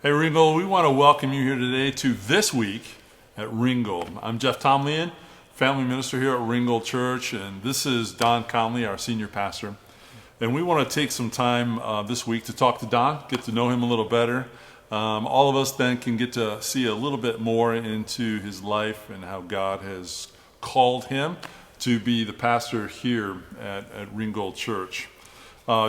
Hey Ringgold, we want to welcome you here today to This Week at Ringgold. I'm Jeff Tomlin, family minister here at Ringgold Church, and this is Don Conley, our senior pastor. And we want to take some time this week to talk to Don, get to know him a little better. All of us then can get to see a little bit more into his life and how God has called him to be the pastor here at Ringgold Church.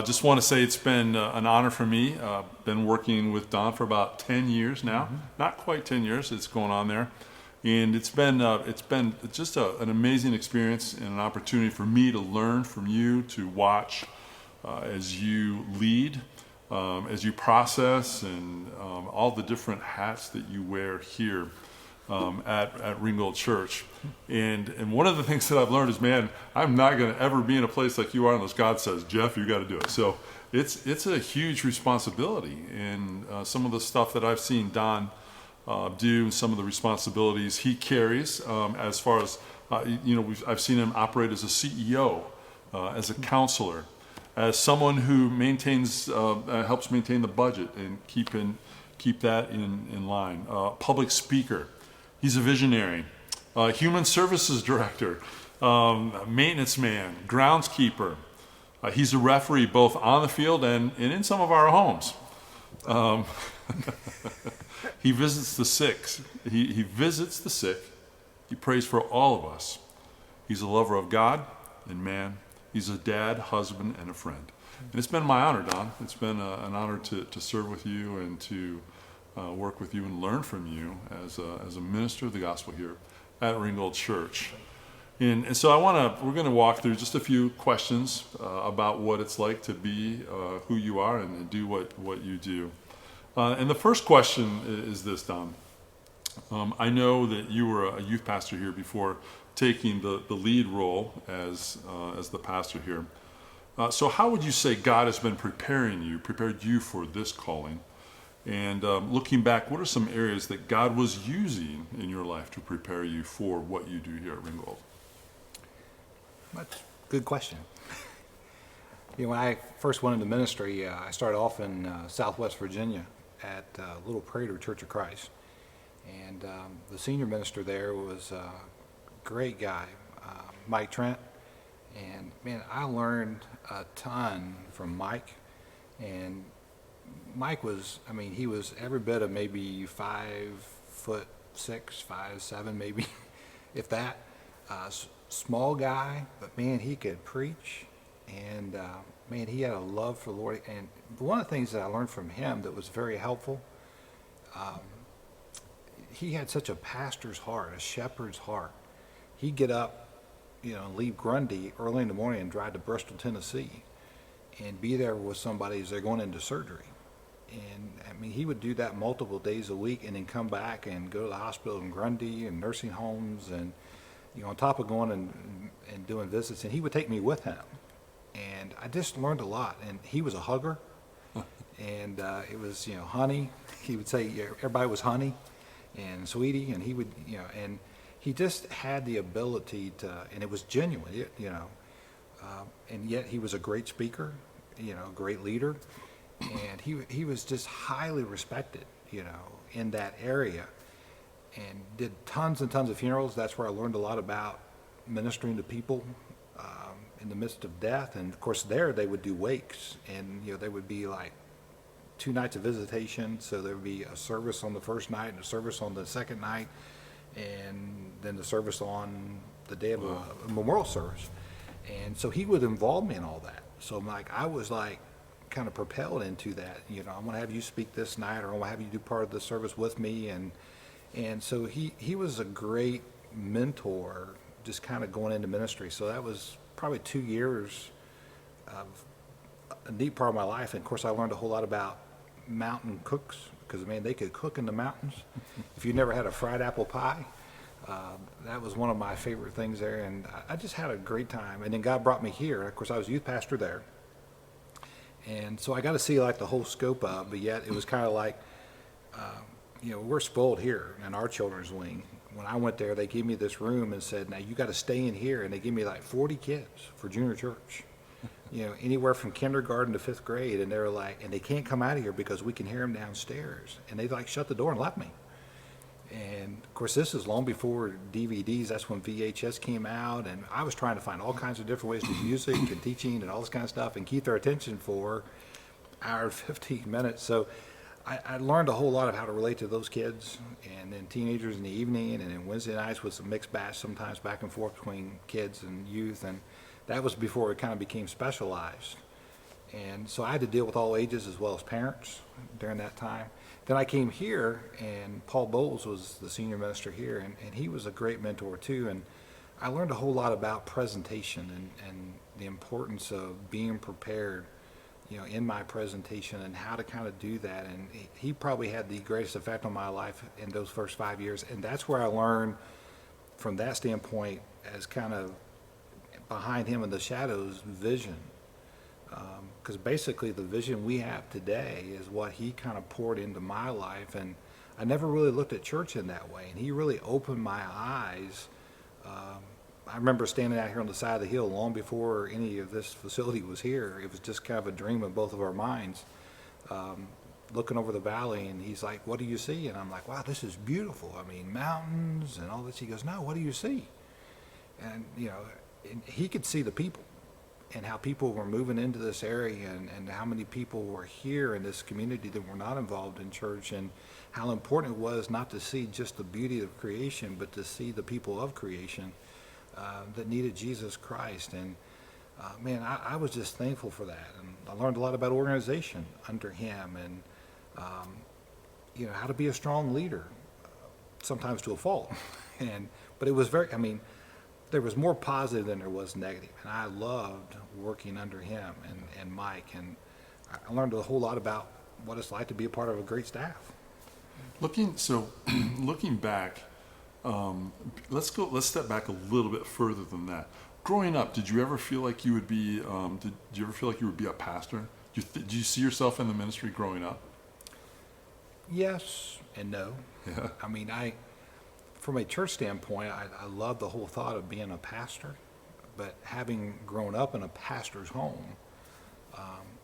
Just want to say it's been an honor for me. Been working with Don for about 10 years now. Not quite 10 years, it's going on there. And it's been just an amazing experience and an opportunity for me to learn from you, to watch as you lead, as you process, and all the different hats that you wear here at Ringgold Church. And one of the things that I've learned is, man, I'm not going to ever be in a place like you are unless God says, Jeff, you got to do it. So it's a huge responsibility. And some of the stuff that I've seen Don do, some of the responsibilities he carries as far as, I've seen him operate as a CEO, as a counselor, as someone who helps maintain the budget and keep that in line. Public speaker. He's a visionary, human services director, maintenance man, groundskeeper. He's a referee both on the field and in some of our homes. He visits the sick. He visits the sick. He prays for all of us. He's a lover of God and man. He's a dad, husband, and a friend. And it's been my honor, Don. It's been an honor to serve with you and to work with you and learn from you as a minister of the gospel here at Ringgold Church. And so we're going to walk through just a few questions about what it's like to be who you are and do what you do. And the first question is this, Don. I know that you were a youth pastor here before taking the lead role as the pastor here. So how would you say God has been prepared you for this calling? And looking back, what are some areas that God was using in your life to prepare you for what you do here at Ringgold? That's a good question. When I first went into ministry, I started off in Southwest Virginia at Little Prater Church of Christ. And the senior minister there was a great guy, Mike Trent. And man, I learned a ton from Mike. And Mike was, he was every bit of maybe 5'6", 5'7", maybe, if that. Small guy, but man, he could preach. And man, he had a love for the Lord. And one of the things that I learned from him that was very helpful, he had such a pastor's heart, a shepherd's heart. He'd get up, and leave Grundy early in the morning and drive to Bristol, Tennessee, and be there with somebody as they're going into surgery. And he would do that multiple days a week, and then come back and go to the hospital in Grundy and nursing homes, and on top of going and doing visits. And he would take me with him, and I just learned a lot. And he was a hugger, and it was honey. He would say everybody was honey and sweetie, and he would and he just had the ability to, and it was genuine, and yet he was a great speaker, great leader. And he was just highly respected, in that area, and did tons and tons of funerals. That's where I learned a lot about ministering to people in the midst of death. And of course there they would do wakes, and they would be like 2 nights of visitation. So there would be a service on the first night and a service on the second night, and then the service on the day of a memorial service. And so he would involve me in all that. So I was kind of propelled into that. I'm going to have you speak this night, or I'm going to have you do part of the service with me. And so he was a great mentor, just kind of going into ministry. So that was probably 2 years of a neat part of my life. And of course I learned a whole lot about mountain cooks, because they could cook in the mountains. If you never had a fried apple pie, that was one of my favorite things there. And I just had a great time. And then God brought me here. Of course I was youth pastor there. And so I got to see the whole scope of, but yet it was kind of we're spoiled here in our children's wing. When I went there, they gave me this room and said, now you got to stay in here. And they gave me 40 kids for junior church. anywhere from kindergarten to fifth grade, and they're like, and they can't come out of here because we can hear them downstairs, and they like shut the door and left me. And of course, this is long before DVDs. That's when VHS came out, and I was trying to find all kinds of different ways to do music and teaching and all this kind of stuff, and keep their attention for an hour and 15 minutes. So I learned a whole lot of how to relate to those kids, and then teenagers in the evening, and then Wednesday nights was a mixed batch, sometimes back and forth between kids and youth, and that was before it kind of became specialized. And so I had to deal with all ages as well as parents during that time. Then I came here, and Paul Bowles was the senior minister here, and he was a great mentor too. And I learned a whole lot about presentation and the importance of being prepared, in my presentation, and how to kind of do that. And he probably had the greatest effect on my life in those first 5 years. And that's where I learned from that standpoint, as kind of behind him in the shadows, vision. Because basically the vision we have today is what he kind of poured into my life, and I never really looked at church in that way, and he really opened my eyes. I remember standing out here on the side of the hill long before any of this facility was here. It was just kind of a dream in both of our minds, looking over the valley, and he's like, "What do you see?" And I'm like, "Wow, this is beautiful. I mean, mountains and all this." He goes, "No, what do you see?" And and he could see the people, and how people were moving into this area, and how many people were here in this community that were not involved in church, and how important it was not to see just the beauty of creation, but to see the people of creation that needed Jesus Christ. And man, I was just thankful for that. And I learned a lot about organization under him, and how to be a strong leader, sometimes to a fault. But it was there was more positive than there was negative, and I loved working under him and Mike, and I learned a whole lot about what it's like to be a part of a great staff. Looking back, let's step back a little bit further than that. Growing up, did you ever feel like you would be? Did you ever feel like you would be a pastor? Did you see yourself in the ministry growing up? Yes and no. Yeah. I mean, from a church standpoint, I love the whole thought of being a pastor, but having grown up in a pastor's home,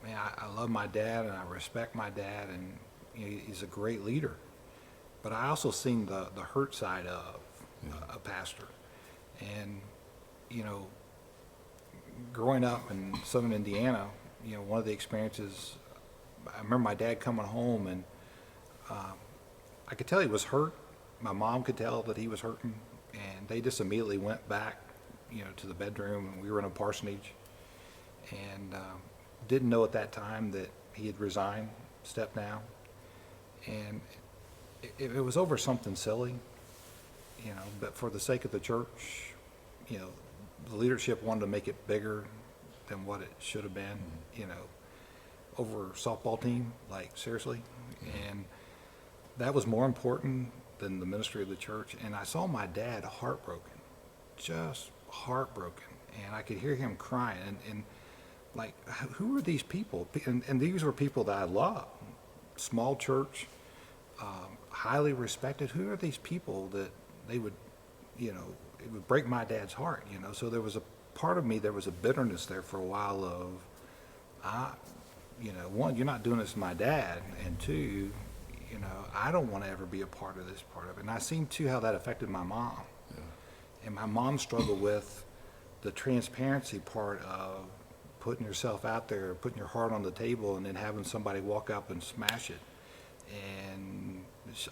man, I love my dad and I respect my dad, and he's a great leader. But I also seen the hurt side of a pastor, and growing up in southern Indiana, one of the experiences, I remember my dad coming home, and I could tell he was hurt. My mom could tell that he was hurting, and they just immediately went back, to the bedroom, and we were in a parsonage, and didn't know at that time that he had resigned, stepped down, and it was over something silly, but for the sake of the church, the leadership wanted to make it bigger than what it should have been, over a softball team, like seriously, and that was more important than the ministry of the church. And I saw my dad heartbroken, just heartbroken, and I could hear him crying, and like, who are these people? And these were people that I loved, small church, highly respected. Who are these people that they would, it would break my dad's heart, So there was a part of me, there was a bitterness there for a while of, one, you're not doing this to my dad, and two, I don't want to ever be a part of this part of it. And I seen too how that affected my mom. Yeah. And my mom struggled with the transparency part of putting yourself out there, putting your heart on the table, and then having somebody walk up and smash it. And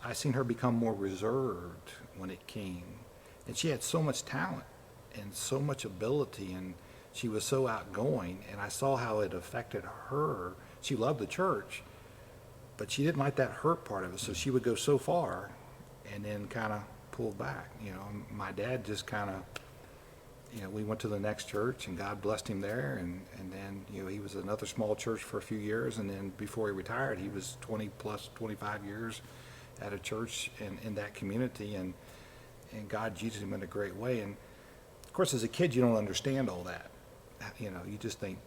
I seen her become more reserved when it came. And she had so much talent and so much ability, and she was so outgoing, and I saw how it affected her. She loved the church, but she didn't like that hurt part of it, so she would go so far and then kind of pull back. My dad just kind of, we went to the next church, and God blessed him there, and then, he was at another small church for a few years, and then before he retired, he was 25 years at a church in that community, and God used him in a great way. And of course, as a kid, you don't understand all that. You just think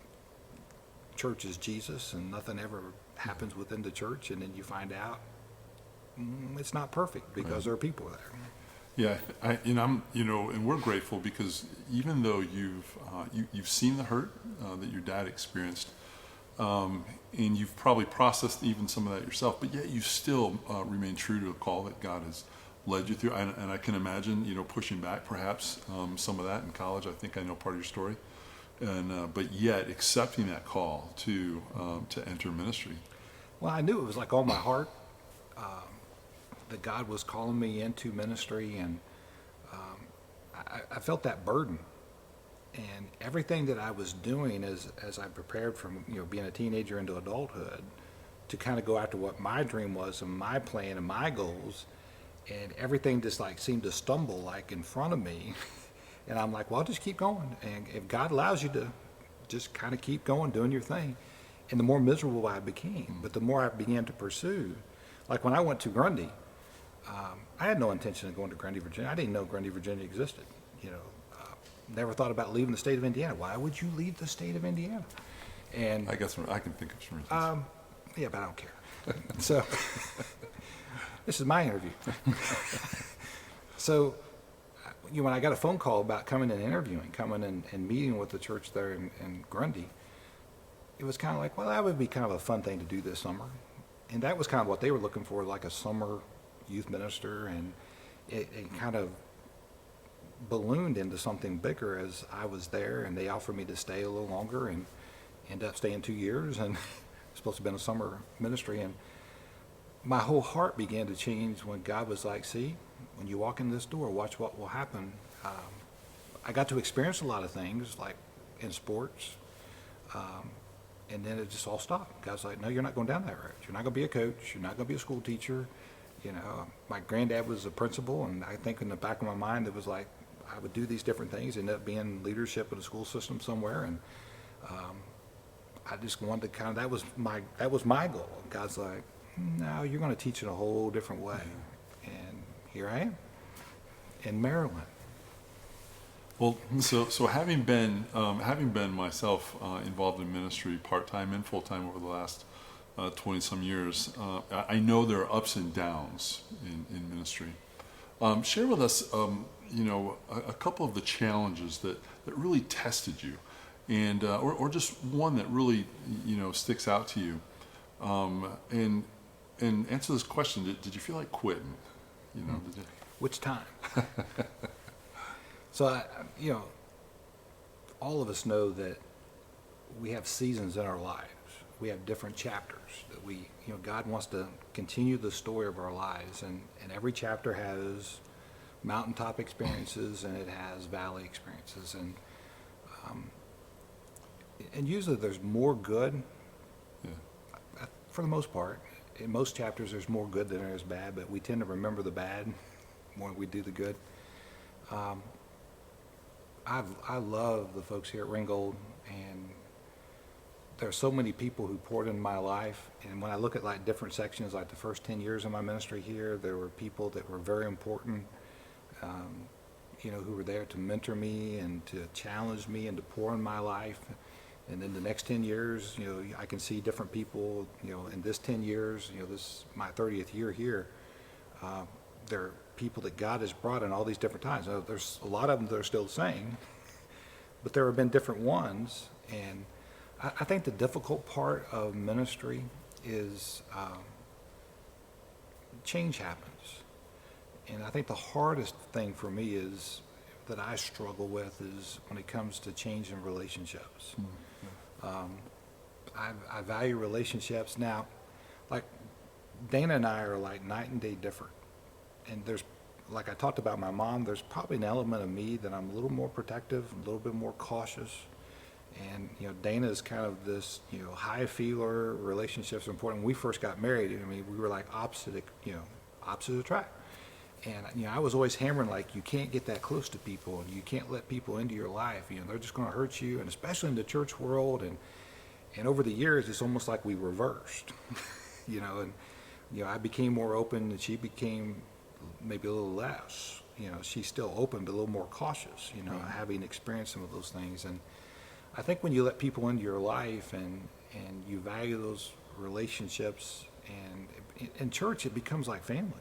church is Jesus, and nothing ever happens within the church, and then you find out it's not perfect because there are people there. Yeah, and we're grateful because even though you've seen the hurt that your dad experienced, and you've probably processed even some of that yourself, but yet you still remain true to a call that God has led you through. And I can imagine, pushing back perhaps some of that in college. I think I know part of your story, and but yet accepting that call to enter ministry. Well, I knew it was like all my heart that God was calling me into ministry, and I felt that burden. And everything that I was doing as I prepared from being a teenager into adulthood to kind of go after what my dream was and my plan and my goals, and everything just like seemed to stumble like in front of me. And I'm like, well, just keep going. And if God allows you to just kind of keep going, doing your thing. And the more miserable I became, but the more I began to pursue. Like when I went to Grundy, I had no intention of going to Grundy, Virginia. I didn't know Grundy, Virginia existed. Never thought about leaving the state of Indiana. Why would you leave the state of Indiana? And I guess I can think of some reasons. yeah, but I don't care. So this is my interview. So when I got a phone call about coming and interviewing, coming and meeting with the church there in Grundy, it was kind of like, well, that would be kind of a fun thing to do this summer. And that was kind of what they were looking for, like a summer youth minister. And it kind of ballooned into something bigger as I was there, and they offered me to stay a little longer and end up staying 2 years, and it's supposed to have been a summer ministry. And my whole heart began to change when God was like, see, when you walk in this door, watch what will happen. I got to experience a lot of things like in sports, and then it just all stopped. God's like, no, you're not going down that road. You're not going to be a coach. You're not going to be a school teacher. My granddad was a principal, and I think in the back of my mind it was like I would do these different things, end up being leadership in a school system somewhere, and I just wanted to kind of that was my goal. And God's like, no, you're going to teach in a whole different way, and here I am in Maryland. Well, so having been myself involved in ministry part-time and full-time over the last 20 some years, I know there are ups and downs in ministry. Share with us, a couple of the challenges that really tested you, and or just one that really sticks out to you, and answer this question: Did you feel like quitting? Did you? Which time? So all of us know that we have seasons in our lives. We have different chapters that God wants to continue the story of our lives, and every chapter has mountaintop experiences and it has valley experiences, and usually there's more good. Yeah. For the most part, in most chapters there's more good than there is bad, but we tend to remember the bad more than we do the good. I love the folks here at Ringgold, and there are so many people who poured into my life. And when I look at like different sections, like the first 10 years of my ministry here, there were people that were very important, who were there to mentor me and to challenge me and to pour in my life. And then the next 10 years, I can see different people, in this 10 years, this is my 30th year here. There are people that God has brought in all these different times. Now, there's a lot of them that are still the same, but there have been different ones. And I think the difficult part of ministry is change happens. And I think the hardest thing for me is that I struggle with is when it comes to change in relationships. Mm-hmm. I value relationships. Now, like Dana and I are like night and day different. And there's, like I talked about my mom, there's probably an element of me that I'm a little more protective, a little bit more cautious. And, Dana is kind of this, high feeler, relationships are important. When we first got married, we were like opposite attract. And, I was always hammering, like, you can't get that close to people, and you can't let people into your life. They're just going to hurt you, and especially in the church world. And over the years, it's almost like we reversed, I became more open, and she became maybe a little less. She's still open, but a little more cautious, having experienced some of those things. And I think when you let people into your life and you value those relationships, and in church, it becomes like family.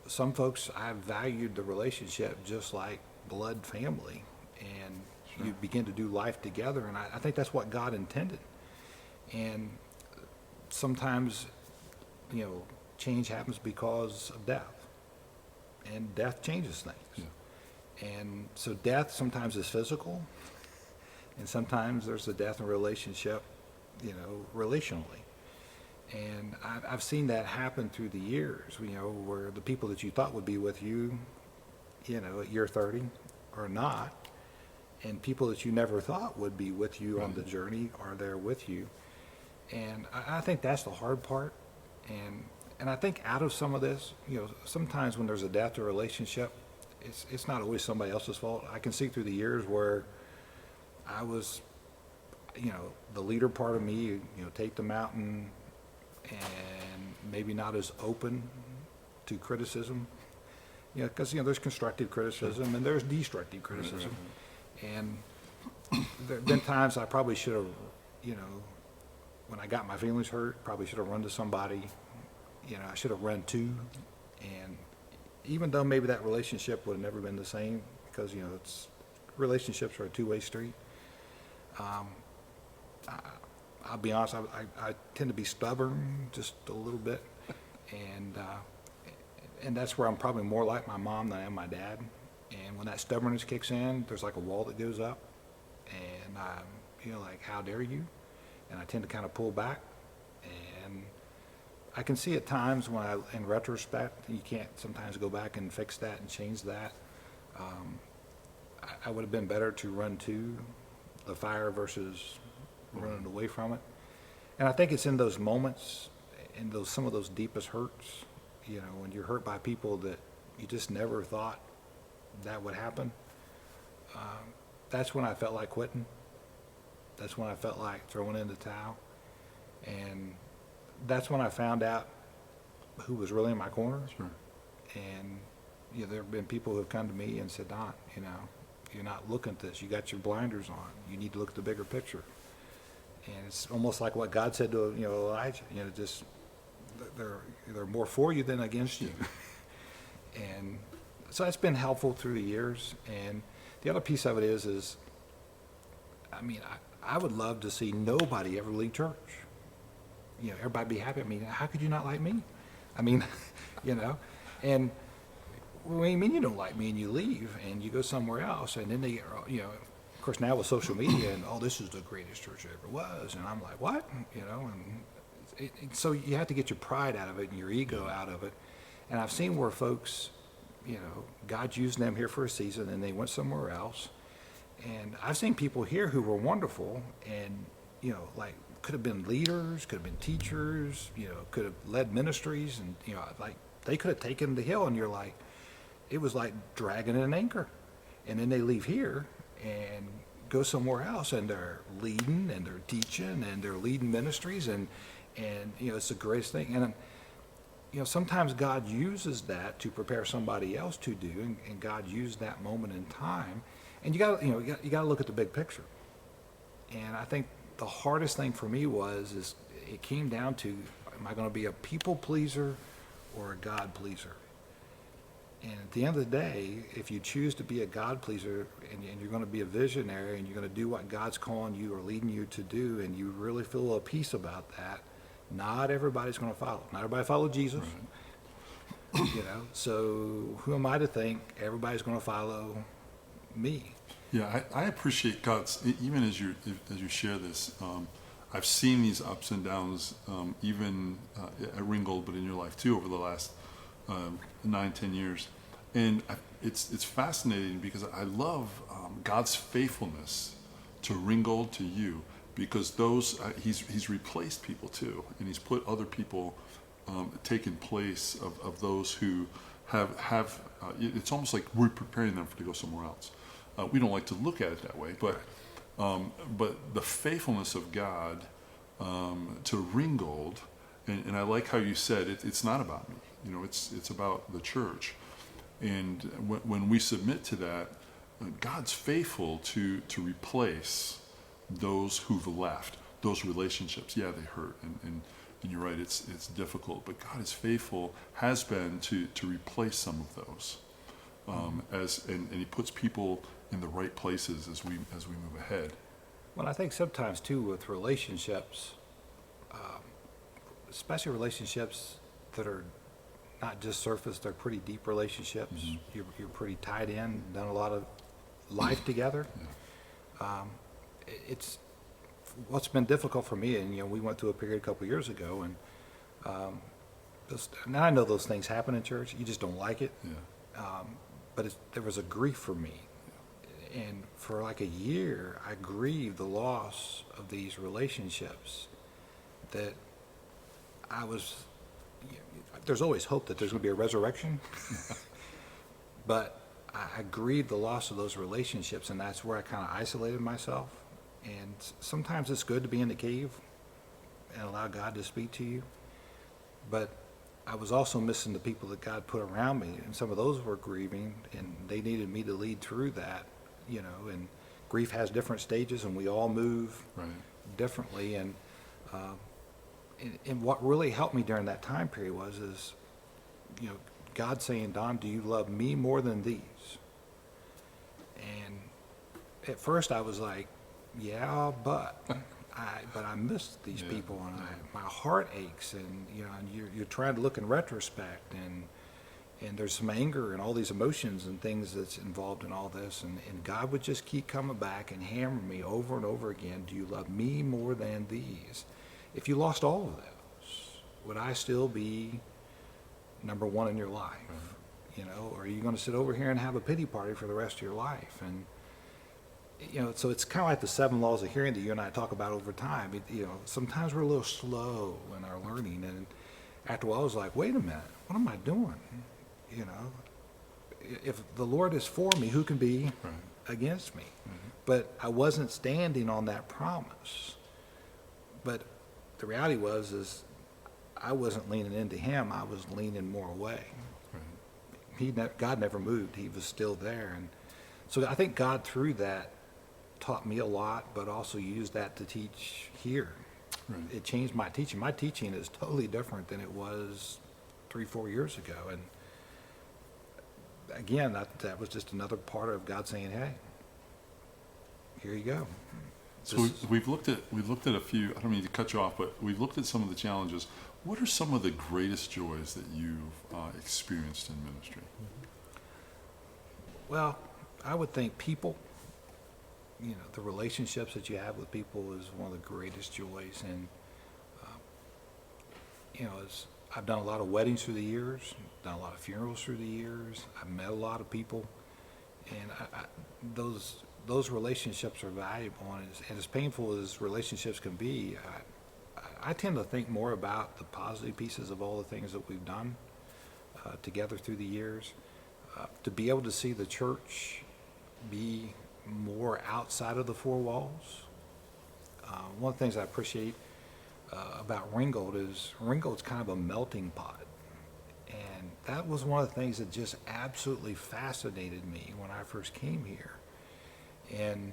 some folks, I valued the relationship just like blood family, and Sure. you begin to do life together, and I think that's what God intended. And sometimes, change happens because of death, and death changes things. Yeah. And so death sometimes is physical, and sometimes there's a death in a relationship, relationally. And I've seen that happen through the years, where the people that you thought would be with you, at year 30 are not, and people that you never thought would be with you on the journey are there with you. And I think that's the hard part. And I think out of some of this, sometimes when there's a death or relationship, it's not always somebody else's fault. I can see through the years where I was, the leader part of me, take the mountain and maybe not as open to criticism, because, there's constructive criticism and there's destructive criticism. And there have been times I probably should have, when I got my feelings hurt, probably should have run to somebody, I should have run to. And even though maybe that relationship would have never been the same, because, relationships are a two-way street. I'll be honest, I tend to be stubborn just a little bit. And that's where I'm probably more like my mom than I am my dad. And when that stubbornness kicks in, there's like a wall that goes up. And I'm, like, how dare you? And I tend to kind of pull back. And I can see at times when in retrospect, you can't sometimes go back and fix that and change that. I would have been better to run to the fire versus running away from it. And I think it's in those moments, in some of those deepest hurts, when you're hurt by people that you just never thought that would happen. That's when I felt like quitting. That's when I felt like throwing in the towel. And that's when I found out who was really in my corner. Sure. And, there have been people who have come to me and said, Don, you're not looking at this. You got your blinders on. You need to look at the bigger picture. And it's almost like what God said to, Elijah, just they're more for you than against you. And so it's been helpful through the years. And the other piece of it is I would love to see nobody ever leave church. Everybody be happy. How could you not like me? And what do you mean you don't like me and you leave and you go somewhere else, and then they, of course now with social media and, this is the greatest church ever was, and I'm like, what? And so you have to get your pride out of it and your ego out of it. And I've seen where folks, God used them here for a season and they went somewhere else. And I've seen people here who were wonderful and, like could have been leaders, could have been teachers, could have led ministries, and, like they could have taken the hill, and you're like, it was like dragging an anchor. And then they leave here and go somewhere else, and they're leading and they're teaching and they're leading ministries, and it's the greatest thing. And sometimes God uses that to prepare somebody else to do, and God used that moment in time. And you got to look at the big picture. And I think the hardest thing for me is it came down to, am I going to be a people pleaser or a God pleaser? And at the end of the day, if you choose to be a God pleaser and you're going to be a visionary and you're going to do what God's calling you or leading you to do, and you really feel a peace about that, not everybody's going to follow. Not everybody follow Jesus. Right. So who am I to think everybody's going to follow me? Yeah, I appreciate God's, even as you share this, I've seen these ups and downs, even at Ringgold, but in your life too, over the last 9-10 years. And it's fascinating because I love God's faithfulness to Ringgold, to you, because he's replaced people too, and he's put other people taken place of those who have it's almost like we're preparing them to go somewhere else. We don't like to look at it that way, but the faithfulness of God to Ringgold, and I like how you said it's not about me. It's about the church, and when we submit to that, God's faithful to replace those who've left, those relationships. Yeah, they hurt, and And you're right, it's difficult, but God is faithful, has been to replace some of those, and He puts people in the right places as we move ahead. Well, I think sometimes too with relationships, especially relationships that are not just surface, they're pretty deep relationships. Mm-hmm. You're pretty tied in, done a lot of life together. Yeah. It's what's been difficult for me, and we went through a period a couple years ago, and now I know those things happen in church. You just don't like it, Yeah. but there was a grief for me, and for like a year, I grieved the loss of these relationships. That I was. There's always hope that there's going to be a resurrection, but I grieved the loss of those relationships, and that's where I kind of isolated myself. And sometimes it's good to be in the cave and allow God to speak to you. But I was also missing the people that God put around me, and some of those were grieving, and they needed me to lead through that, and grief has different stages, and we all move Right. differently. And what really helped me during that time period is God saying, Don, do you love me more than these? And at first I was like, yeah, but I miss these Yeah. people, and my heart aches, and and you're trying to look in retrospect, and there's some anger and all these emotions and things that's involved in all this, and God would just keep coming back and hammer me over and over again. Do you love me more than these? If you lost all of those, would I still be number one in your life? Or are you going to sit over here and have a pity party for the rest of your life? And so it's kind of like the 7 laws of hearing that you and I talk about over time. Sometimes we're a little slow in our learning, and after a while I was like, wait a minute, what am I doing? If the Lord is for me, who can be Right. against me? Mm-hmm. But I wasn't standing on that promise. But the reality is I wasn't leaning into Him, I was leaning more away. Right. God never moved, He was still there. And so I think God through that taught me a lot, but also used that to teach here. Right. It changed my teaching. My teaching is totally different than it was 3-4 years ago. And again, that was just another part of God saying, hey, here you go. So we've looked at a few. I don't mean to cut you off, but we've looked at some of the challenges. What are some of the greatest joys that you've experienced in ministry? Well, I would think people, the relationships that you have with people is one of the greatest joys. And, I've done a lot of weddings through the years, done a lot of funerals through the years. I've met a lot of people, and those relationships are valuable. And as painful as relationships can be, I tend to think more about the positive pieces of all the things that we've done together through the years. To be able to see the church be more outside of the 4 walls. One of the things I appreciate about Ringgold is Ringgold's kind of a melting pot. And that was one of the things that just absolutely fascinated me when I first came here. And,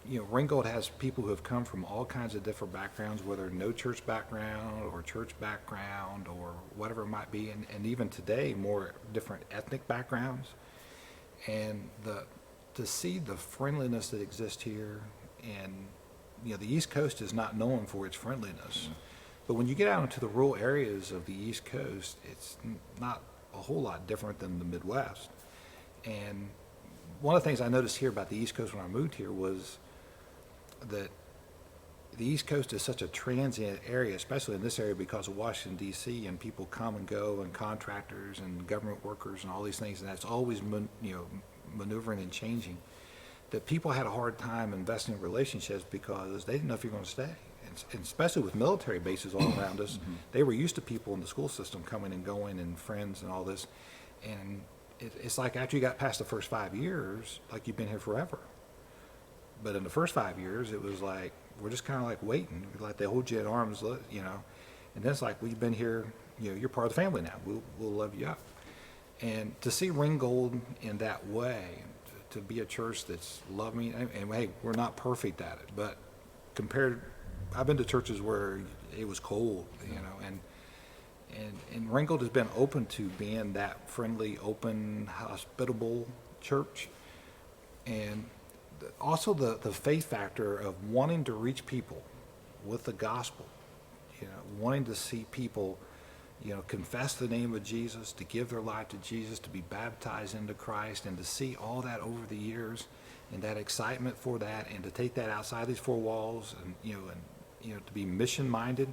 Ringgold has people who have come from all kinds of different backgrounds, whether no church background or church background or whatever it might be, and even today, more different ethnic backgrounds. And to see the friendliness that exists here, and, the East Coast is not known for its friendliness. Yeah. But when you get out into the rural areas of the East Coast, it's not a whole lot different than the Midwest. And one of the things I noticed here about the East Coast when I moved here was that the East Coast is such a transient area, especially in this area because of Washington, D.C., and people come and go, and contractors and government workers and all these things, and that's always maneuvering and changing, that people had a hard time investing in relationships because they didn't know if you're going to stay. And especially with military bases all around us, they were used to people in the school system coming and going and friends and all this. And it's like after you got past the first 5 years, like you've been here forever. But in the first 5 years, it was like, we're just kind of like waiting. Like they hold you at arm's length, And then it's like, we've been here, you're part of the family now. We'll love you up. And to see Ringgold in that way, to be a church that's loving, and hey, we're not perfect at it, but I've been to churches where it was cold, and Ringgold has been open to being that friendly, open, hospitable church. And also the faith factor of wanting to reach people with the gospel, wanting to see people, confess the name of Jesus, to give their life to Jesus, to be baptized into Christ, and to see all that over the years, and that excitement for that, and to take that outside these four walls, and to be mission minded,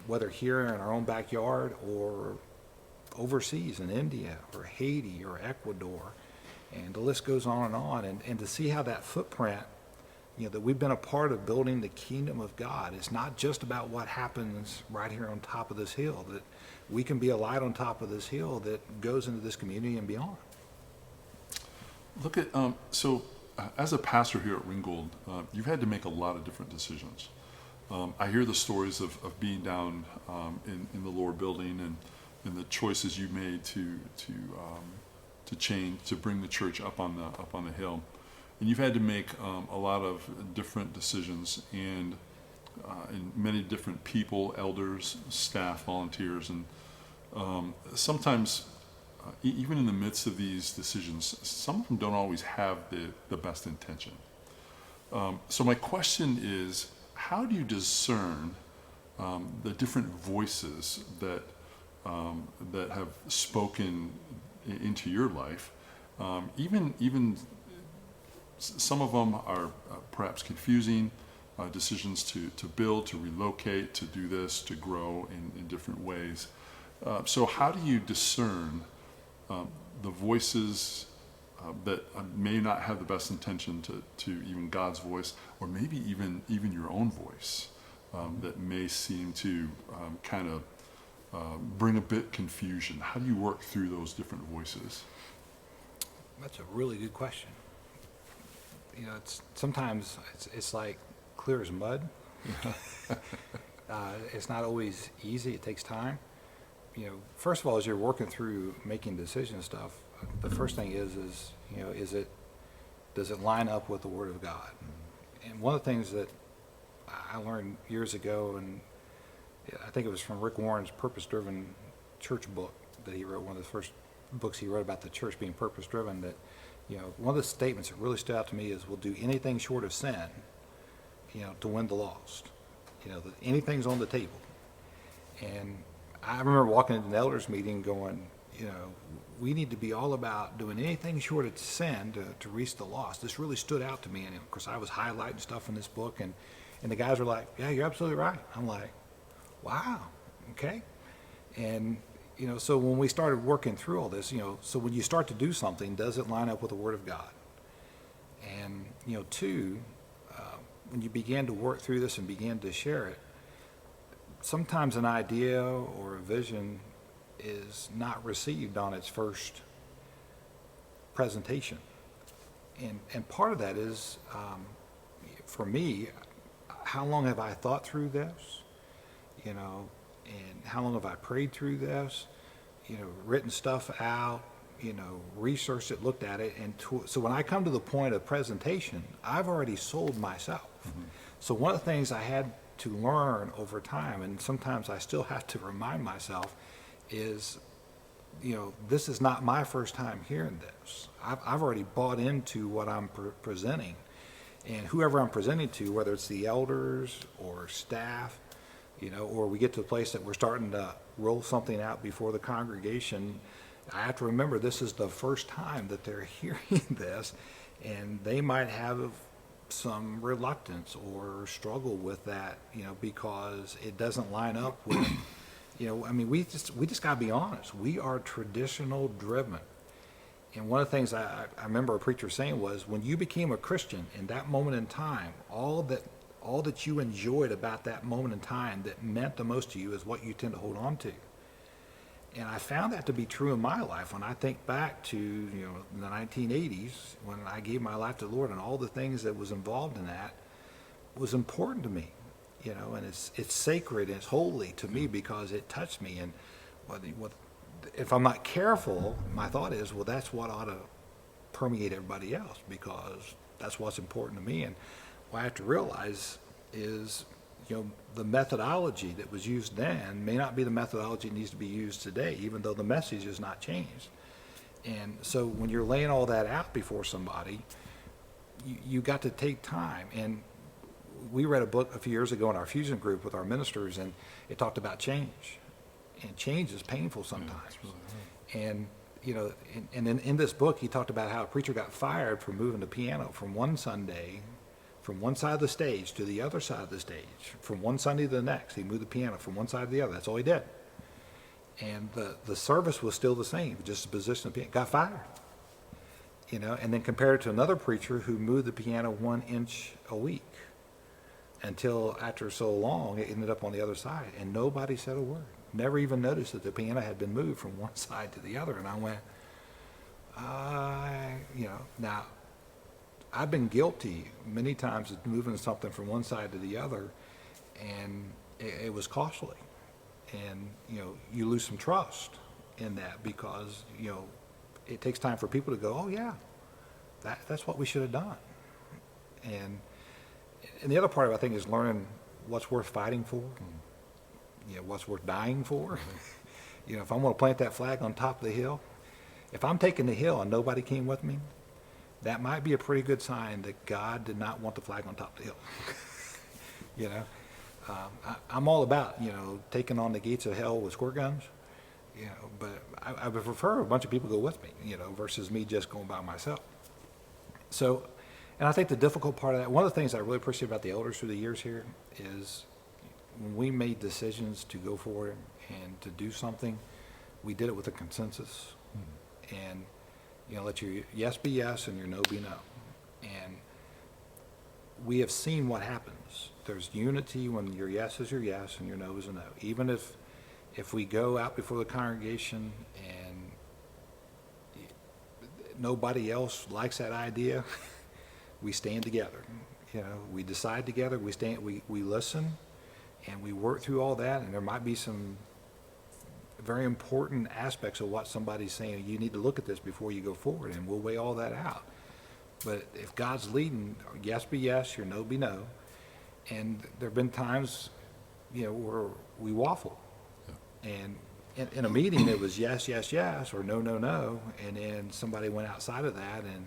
whether here in our own backyard or overseas in India or Haiti or Ecuador, and the list goes on, and to see how that footprint, that we've been a part of building the kingdom of God. It's not just about what happens right here on top of this hill, that we can be a light on top of this hill that goes into this community and beyond. Look at, as a pastor here at Ringgold, you've had to make a lot of different decisions. I hear the stories of being down in the lower building and the choices you made to change, to bring the church up on the hill. And you've had to make a lot of different decisions, and many different people, elders, staff, volunteers, and sometimes even in the midst of these decisions, some of them don't always have the best intention. So my question is, how do you discern the different voices that have spoken into your life? Even some of them are perhaps confusing, decisions to build, to relocate, to do this, to grow in different ways. So how do you discern the voices that may not have the best intention to even God's voice, or maybe even your own voice, that may seem to kind of bring a bit confusion? How do you work through those different voices? That's a really good question. Sometimes it's like clear as mud. It's not always easy. It takes time. First of all, as you're working through making decision stuff, the first thing is does it line up with the Word of God? And one of the things that I learned years ago, and I think it was from Rick Warren's Purpose-Driven Church book that he wrote, one of the first books he wrote about the church being purpose-driven, that one of the statements that really stood out to me is, we'll do anything short of sin, to win the lost. Anything's on the table. And I remember walking into an elders meeting going, we need to be all about doing anything short of sin to reach the lost. This really stood out to me. And of course I was highlighting stuff in this book, and the guys were like, yeah, you're absolutely right. I'm like, wow, okay. And so when we started working through all this, so when you start to do something, does it line up with the Word of God? And, two, when you began to work through this and began to share it, sometimes an idea or a vision is not received on its first presentation. And part of that is, for me, how long have I thought through this? And how long have I prayed through this? Written stuff out, researched it, looked at it. And so when I come to the point of presentation, I've already sold myself. Mm-hmm. So one of the things I had to learn over time, and sometimes I still have to remind myself, is, this is not my first time hearing this. I've already bought into what I'm presenting. And whoever I'm presenting to, whether it's the elders or staff, or we get to a place that we're starting to roll something out before the congregation, I have to remember this is the first time that they're hearing this, and they might have some reluctance or struggle with that, because it doesn't line up with, we just got to be honest. We are traditional driven. And one of the things I remember a preacher saying was, when you became a Christian in that moment in time, all that you enjoyed about that moment in time that meant the most to you is what you tend to hold on to. And I found that to be true in my life. When I think back to the 1980s, when I gave my life to the Lord, and all the things that was involved in that was important to me, and it's sacred and it's holy to me because it touched me. And if I'm not careful, my thought is, well, that's what ought to permeate everybody else, because that's what's important to me. And what I have to realize is, the methodology that was used then may not be the methodology that needs to be used today, even though the message has not changed. And so when you're laying all that out before somebody, you got to take time. And we read a book a few years ago in our fusion group with our ministers, and it talked about change. And change is painful sometimes. And and in this book, he talked about how a preacher got fired for moving the piano from one Sunday, from one side of the stage to the other side of the stage, from one Sunday to the next. He moved the piano from one side to the other. That's all he did. And the service was still the same, just the position of the piano. Got fired. And then compared it to another preacher who moved the piano 1 inch a week until after so long, it ended up on the other side. And nobody said a word. Never even noticed that the piano had been moved from one side to the other. And I went, now, I've been guilty many times of moving something from one side to the other, and it was costly. And, you lose some trust in that because, it takes time for people to go, oh, yeah, that's what we should have done. And the other part of it, I think, is learning what's worth fighting for, what's worth dying for. If I'm going to plant that flag on top of the hill, if I'm taking the hill and nobody came with me, that might be a pretty good sign that God did not want the flag on top of the hill. I'm all about, taking on the gates of hell with squirt guns, but I would prefer a bunch of people go with me, versus me just going by myself. So, and I think the difficult part of that, one of the things I really appreciate about the elders through the years here is when we made decisions to go forward and to do something, we did it with a consensus. And, let your yes be yes and your no be no. And we have seen what happens. There's unity when your yes is your yes and your no is a no. Even if we go out before the congregation and nobody else likes that idea, we stand together. We decide together, we listen, and we work through all that, and there might be some very important aspects of what somebody's saying. You need to look at this before you go forward, and we'll weigh all that out. But if God's leading, yes be yes, your no be no. And there have been times, where we waffle. And in a meeting, it was yes, yes, yes, or no, no, no. And then somebody went outside of that, and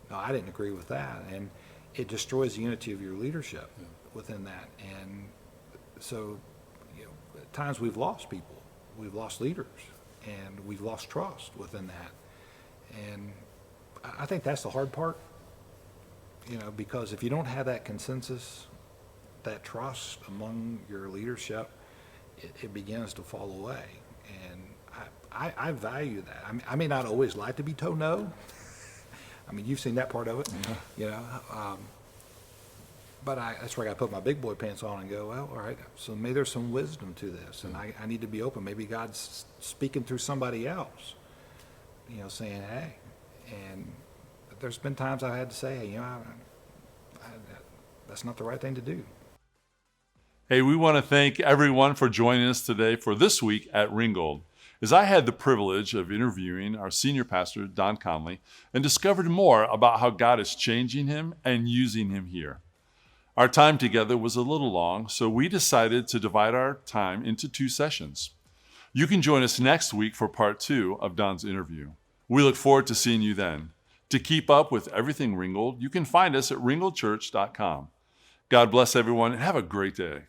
no, I didn't agree with that. And it destroys the unity of your leadership within that. And so, at times we've lost people. We've lost leaders, and we've lost trust within that. And I think that's the hard part, because if you don't have that consensus, that trust among your leadership, it begins to fall away. And I value that. I may not always like to be told no. I mean, you've seen that part of it, but that's where I got to put my big boy pants on and go, well, all right, so maybe there's some wisdom to this, and I need to be open. Maybe God's speaking through somebody else, saying, hey. And there's been times I had to say, hey, that's not the right thing to do. Hey, we want to thank everyone for joining us today for This Week at Ringgold, as I had the privilege of interviewing our senior pastor, Don Conley, and discovered more about how God is changing him and using him here. Our time together was a little long, so we decided to divide our time into 2 sessions. You can join us next week for part 2 of Don's interview. We look forward to seeing you then. To keep up with everything Ringgold, you can find us at ringgoldchurch.com. God bless everyone and have a great day.